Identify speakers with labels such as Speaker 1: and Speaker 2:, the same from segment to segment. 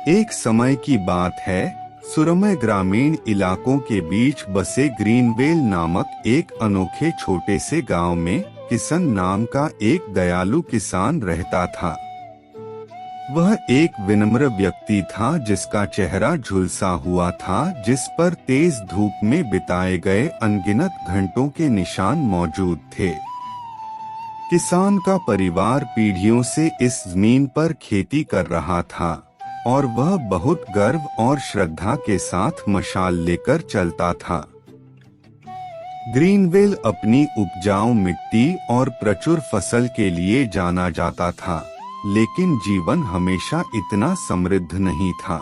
Speaker 1: एक समय की बात है, सुरम्य ग्रामीण इलाकों के बीच बसे ग्रीनवेल नामक एक अनोखे छोटे से गांव में किशन नाम का एक दयालु किसान रहता था। वह एक विनम्र व्यक्ति था जिसका चेहरा झुलसा हुआ था, जिस पर तेज धूप में बिताए गए अनगिनत घंटों के निशान मौजूद थे। किसान का परिवार पीढ़ियों से इस जमीन पर खेती कर रहा था और वह बहुत गर्व और श्रद्धा के साथ मशाल लेकर चलता था। ग्रीनवेल अपनी उपजाऊ मिट्टी और प्रचुर फसल के लिए जाना जाता था, लेकिन जीवन हमेशा इतना समृद्ध नहीं था।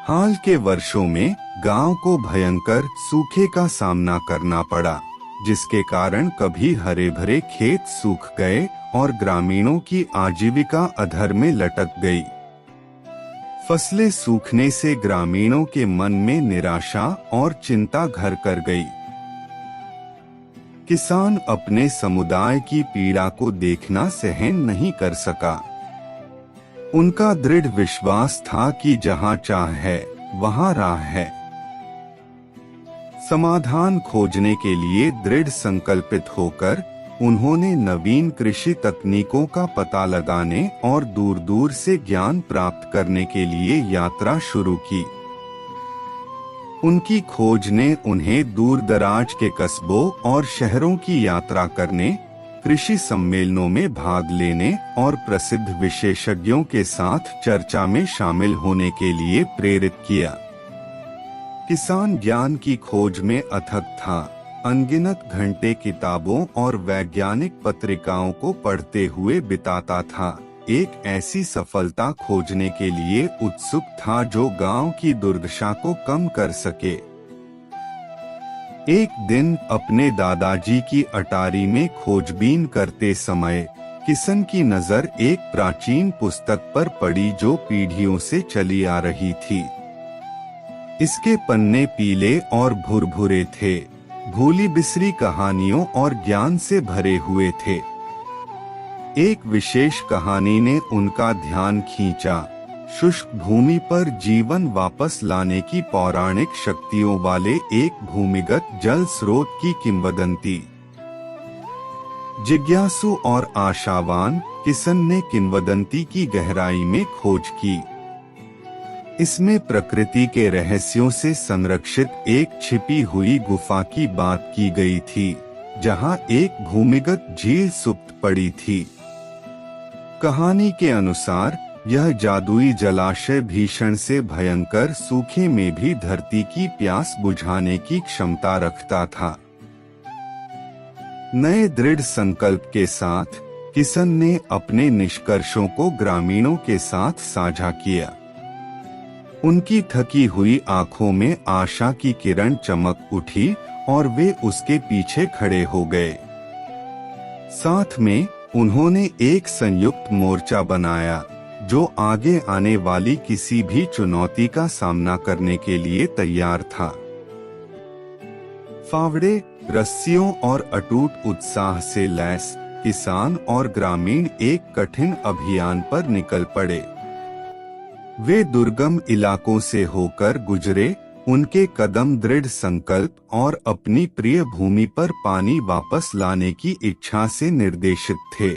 Speaker 1: हाल के वर्षों में गांव को भयंकर सूखे का सामना करना पड़ा, जिसके कारण कभी हरे भरे खेत सूख गए और ग्रामीणों की आजीविका अधर में लटक गई। फसलें सूखने से ग्रामीणों के मन में निराशा और चिंता घर कर गई। किसान अपने समुदाय की पीड़ा को देखना सहन नहीं कर सका। उनका दृढ़ विश्वास था कि जहां चाह है वहां राह है। समाधान खोजने के लिए दृढ़ संकल्पित होकर उन्होंने नवीन कृषि तकनीकों का पता लगाने और दूर दूर से ज्ञान प्राप्त करने के लिए यात्रा शुरू की। उनकी खोज ने उन्हें दूर दराज के कस्बों और शहरों की यात्रा करने, कृषि सम्मेलनों में भाग लेने और प्रसिद्ध विशेषज्ञों के साथ चर्चा में शामिल होने के लिए प्रेरित किया। किसान ज्ञान की खोज में अथक था। अनगिनत घंटे किताबों और वैज्ञानिक पत्रिकाओं को पढ़ते हुए बिताता था। एक ऐसी सफलता खोजने के लिए उत्सुक था जो गांव की दुर्दशा को कम कर सके। एक दिन अपने दादाजी की अटारी में खोजबीन करते समय किशन की नजर एक प्राचीन पुस्तक पर पड़ी जो पीढ़ियों से चली आ रही थी। इसके पन्ने पीले और भुरभुरे थे, भूली बिसरी कहानियों और ज्ञान से भरे हुए थे। एक विशेष कहानी ने उनका ध्यान खींचा। शुष्क भूमि पर जीवन वापस लाने की पौराणिक शक्तियों वाले एक भूमिगत जल स्रोत की किंवदंती। जिज्ञासु और आशावान किशन ने किंवदंती की गहराई में खोज की। इसमें प्रकृति के रहस्यों से संरक्षित एक छिपी हुई गुफा की बात की गई थी, जहां एक भूमिगत झील सुप्त पड़ी थी। कहानी के अनुसार यह जादुई जलाशय भीषण से भयंकर सूखे में भी धरती की प्यास बुझाने की क्षमता रखता था। नए दृढ़ संकल्प के साथ किशन ने अपने निष्कर्षों को ग्रामीणों के साथ साझा किया। उनकी थकी हुई आंखों में आशा की किरण चमक उठी और वे उसके पीछे खड़े हो गए। साथ में उन्होंने एक संयुक्त मोर्चा बनाया जो आगे आने वाली किसी भी चुनौती का सामना करने के लिए तैयार था। फावड़े, रस्सियों और अटूट उत्साह से लैस किसान और ग्रामीण एक कठिन अभियान पर निकल पड़े। वे दुर्गम इलाकों से होकर गुजरे, उनके कदम दृढ़ संकल्प और अपनी प्रिय भूमि पर पानी वापस लाने की इच्छा से निर्देशित थे।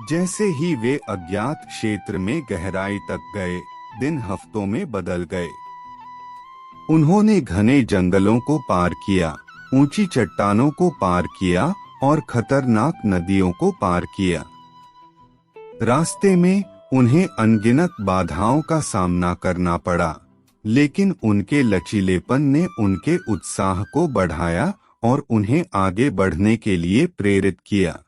Speaker 1: जैसे ही वे अज्ञात क्षेत्र में गहराई तक गए, दिन हफ्तों में बदल गए। उन्होंने घने जंगलों को पार किया, ऊंची चट्टानों को पार किया और खतरनाक नदियों को पार किया। रास्ते में उन्हें अनगिनत बाधाओं का सामना करना पड़ा, लेकिन उनके लचीलेपन ने उनके उत्साह को बढ़ाया और उन्हें आगे बढ़ने के लिए प्रेरित किया।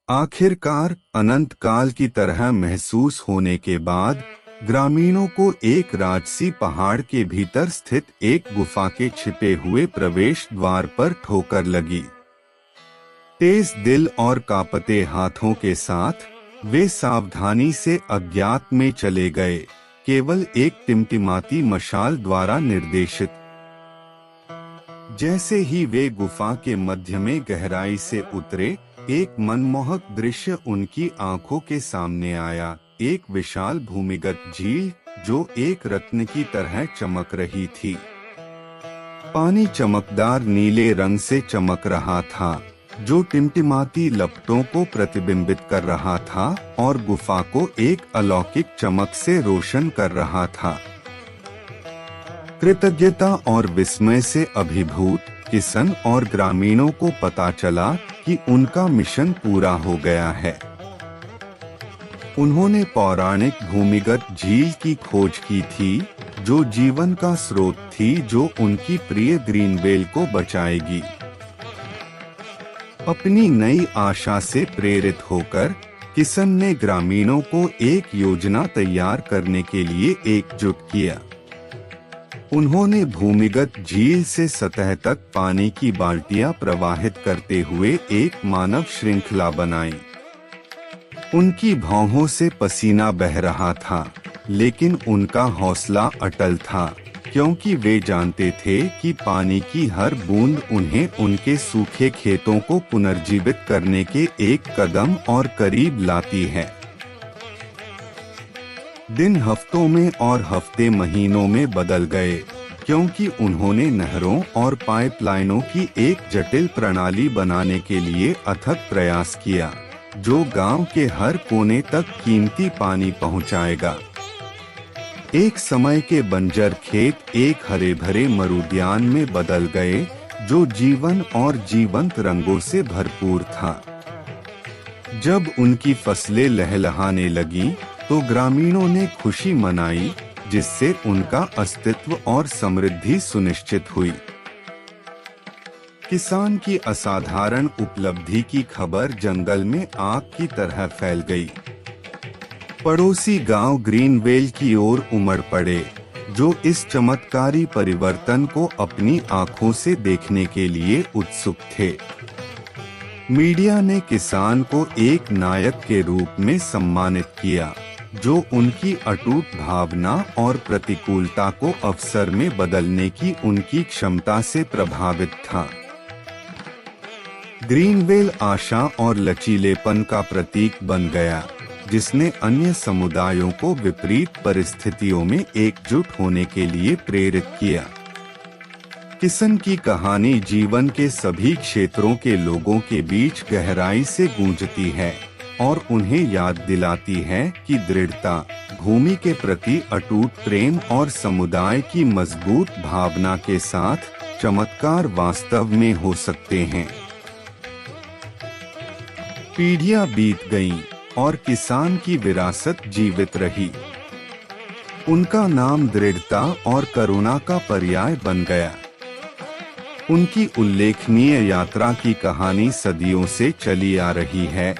Speaker 1: आखिरकार अनंत काल की तरह महसूस होने के बाद ग्रामीणों को एक राजसी पहाड़ के भीतर स्थित एक गुफा के छिपे हुए प्रवेश द्वार पर ठोकर लगी। तेज दिल और कांपते हाथों के साथ वे सावधानी से अज्ञात में चले गए, केवल एक टिमटिमाती मशाल द्वारा निर्देशित। जैसे ही वे गुफा के मध्य में गहराई से उतरे, एक मनमोहक दृश्य उनकी आंखों के सामने आया। एक विशाल भूमिगत झील जो एक रत्न की तरह चमक रही थी। पानी चमकदार नीले रंग से चमक रहा था, जो टिमटिमाती लपटों को प्रतिबिंबित कर रहा था और गुफा को एक अलौकिक चमक से रोशन कर रहा था। कृतज्ञता और विस्मय से अभिभूत किसन और ग्रामीणों को पता चला कि उनका मिशन पूरा हो गया है। उन्होंने पौराणिक भूमिगत झील की खोज की थी, जो जीवन का स्रोत थी जो उनकी प्रिय ग्रीनवेल को बचाएगी। अपनी नई आशा से प्रेरित होकर किसन ने ग्रामीणों को एक योजना तैयार करने के लिए एकजुट किया। उन्होंने भूमिगत झील से सतह तक पानी की बाल्टियां प्रवाहित करते हुए एक मानव श्रृंखला बनाई। उनकी भौहों से पसीना बह रहा था, लेकिन उनका हौसला अटल था, क्योंकि वे जानते थे कि पानी की हर बूंद उन्हें उनके सूखे खेतों को पुनर्जीवित करने के एक कदम और करीब लाती है। दिन हफ्तों में और हफ्ते महीनों में बदल गए, क्योंकि उन्होंने नहरों और पाइपलाइनों की एक जटिल प्रणाली बनाने के लिए अथक प्रयास किया, जो गांव के हर कोने तक कीमती पानी पहुंचाएगा। एक समय के बंजर खेत एक हरे भरे मरुद्यान में बदल गए, जो जीवन और जीवंत रंगों से भरपूर था। जब उनकी फसलें लहलहाने लगीं, तो ग्रामीणों ने खुशी मनाई, जिससे उनका अस्तित्व और समृद्धि सुनिश्चित हुई। किसान की असाधारण उपलब्धि की खबर जंगल में आग की तरह फैल गई। पड़ोसी गांव ग्रीनवेल की ओर उमड़ पड़े, जो इस चमत्कारी परिवर्तन को अपनी आंखों से देखने के लिए उत्सुक थे। मीडिया ने किसान को एक नायक के रूप में सम्मानित किया, जो उनकी अटूट भावना और प्रतिकूलता को अवसर में बदलने की उनकी क्षमता से प्रभावित था। ग्रीनवेल आशा और लचीलेपन का प्रतीक बन गया, जिसने अन्य समुदायों को विपरीत परिस्थितियों में एकजुट होने के लिए प्रेरित किया। किसन की कहानी जीवन के सभी क्षेत्रों के लोगों के बीच गहराई से गूंजती है और उन्हें याद दिलाती है कि दृढ़ता, भूमि के प्रति अटूट प्रेम और समुदाय की मजबूत भावना के साथ चमत्कार वास्तव में हो सकते हैं। पीढ़ियां बीत गईं और किसान की विरासत जीवित रही। उनका नाम दृढ़ता और करुणा का पर्याय बन गया। उनकी उल्लेखनीय यात्रा की कहानी सदियों से चली आ रही है,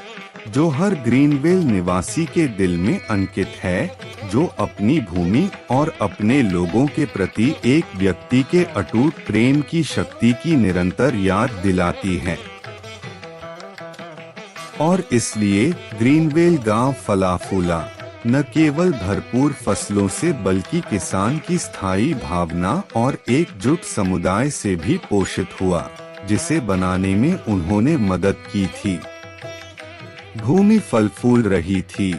Speaker 1: जो हर ग्रीनवेल निवासी के दिल में अंकित है, जो अपनी भूमि और अपने लोगों के प्रति एक व्यक्ति के अटूट प्रेम की शक्ति की निरंतर याद दिलाती है। और इसलिए ग्रीनवेल गांव फला फूला, न केवल भरपूर फसलों से बल्कि किसान की स्थायी भावना और एकजुट समुदाय से भी पोषित हुआ, जिसे बनाने में उन्होंने मदद की थी। भूमि फल फूल रही थी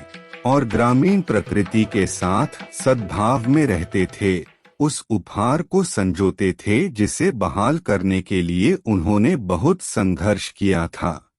Speaker 1: और ग्रामीण प्रकृति के साथ सद्भाव में रहते थे, उस उपहार को संजोते थे जिसे बहाल करने के लिए उन्होंने बहुत संघर्ष किया था।